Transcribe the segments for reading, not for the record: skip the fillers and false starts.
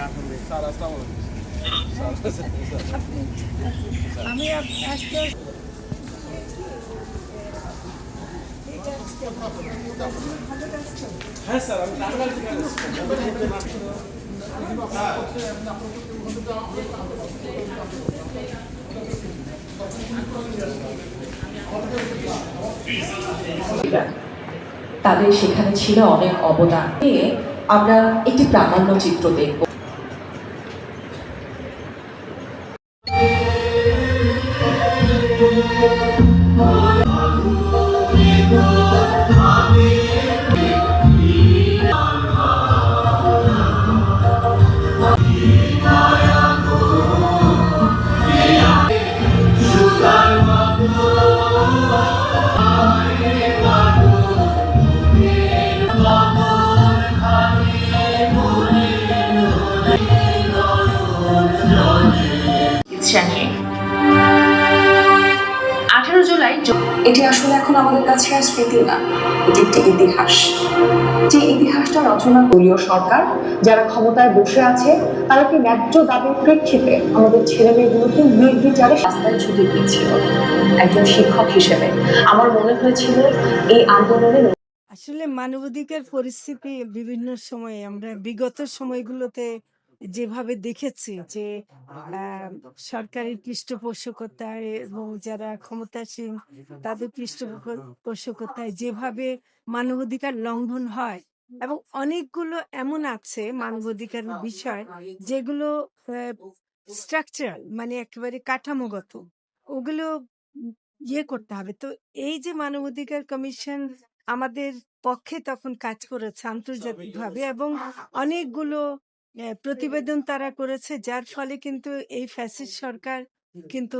Sir আসসালামু আলাইকুম। আমি আজকে হ্যাঁ স্যার, আমি টাঙ্গাইল থেকে আসছি। তাদের সেখানে ছিল অনেক অবদান নিয়ে আমরা একটি প্রামাণ্য চিত্র দেখব। জানিয়ে 18 জুলাই এটি আসলে এখন আমাদের কাছে আর স্মৃতি না, এটি একটি ইতিহাস। যে ইতিহাসটা রচনা দলীয় সরকার যারা ক্ষমতায় বসে আছে তারা কি ন্যায্য দাবির প্রেক্ষিতে আমাদের ছেলে মেয়েগুলোকে নির্বিচারে রাস্তায় ছুটে দিয়েছিল। একজন শিক্ষক হিসেবে আমার মনে হয়েছিল এই আন্দোলনে আসলে মানবাধিকার পরিস্থিতি বিভিন্ন সময়ে আমরা বিগত সময়গুলোতে যেভাবে দেখেছি যে সরকারের পৃষ্ঠপোষকতায় এবং যারা ক্ষমতাসীন তাদের পৃষ্ঠপোষকতায় যেভাবে মানবাধিকার লঙ্ঘন হয়, এবং অনেকগুলো এমন আছে মানবাধিকার বিষয় যেগুলো স্ট্রাকচারাল, মানে একেবারে কাঠামোগত, ওগুলো করতে হবে। তো এই যে মানবাধিকার কমিশন আমাদের পক্ষে তখন কাজ করেছে আন্তর্জাতিকভাবে, এবং অনেকগুলো প্রতিবেদন তারা করেছে, যার ফলে কিন্তু এই ফ্যাসিস্ট সরকার কিন্তু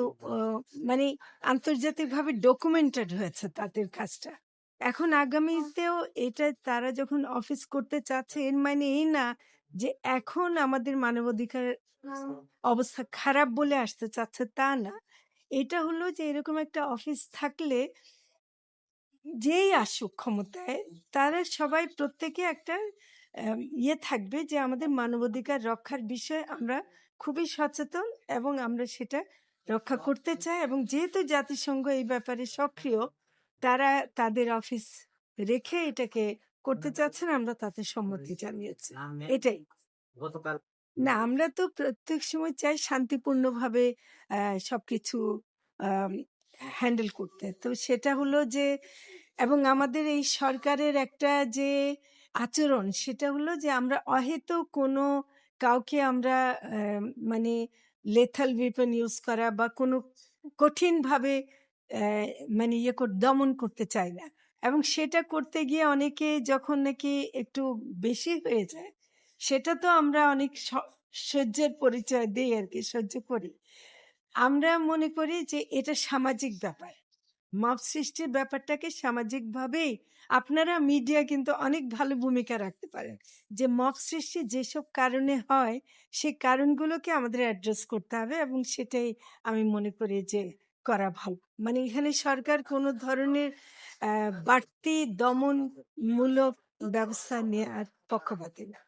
মানে আন্তর্জাতিকভাবে ডকুমেন্টেড হয়েছে তাদের কাজটা। এখন আগামীতেও এটা তারা যখন অফিস করতে চাচ্ছে, এর মানে এই না যে এখন আমাদের মানবাধিকার অবস্থা খারাপ বলে আসতে চাচ্ছে, তা না। এটা হলো যে এরকম একটা অফিস থাকলে যেই আসুক ক্ষমতায় তারা সবাই প্রত্যেকে একটা থাকবে যে আমাদের মানবাধিকার রক্ষার বিষয়ে আমরা খুবই সচেতন এবং আমরা সেটা রক্ষা করতে চাই। এবং যেহেতু জাতিসংঘ এই ব্যাপারে সক্রিয়, তারা তাদের অফিস রেখে এটাকে করতে চাচ্ছেন, আমরা তাতে সম্মতি জানিয়েছি। এটাই। না, আমরা তো প্রত্যেক সময় চাই শান্তিপূর্ণভাবে সবকিছু হ্যান্ডেল করতে। তো সেটা হলো যে, এবং আমাদের এই সরকারের একটা যে আচরণ সেটা হলো যে আমরা অহেতুক কোনো কাউকে আমরা মানে লেথাল ওয়েপন ইউজ করা বা কোনো কঠিনভাবে মানে দমন করতে চাই না। এবং সেটা করতে গিয়ে অনেকে যখন নাকি একটু বেশি হয়ে যায়, সেটা তো আমরা অনেক সহ্যের পরিচয় দিই আর কি, সহ্য করি। আমরা মনে করি যে এটা সামাজিক ব্যাপার, মব সৃষ্টির ব্যাপারটাকে সামাজিকভাবেই আপনারা মিডিয়া কিন্তু অনেক ভালো ভূমিকা রাখতে পারেন। যে মব সৃষ্টি যেসব কারণে হয় সেই কারণগুলোকে আমাদের অ্যাড্রেস করতে হবে, এবং সেটাই আমি মনে করি যে করা ভালো। মানে এখানে সরকার কোনো ধরনের বাড়তি দমনমূলক ব্যবস্থা নেওয়ার পক্ষপাতী না।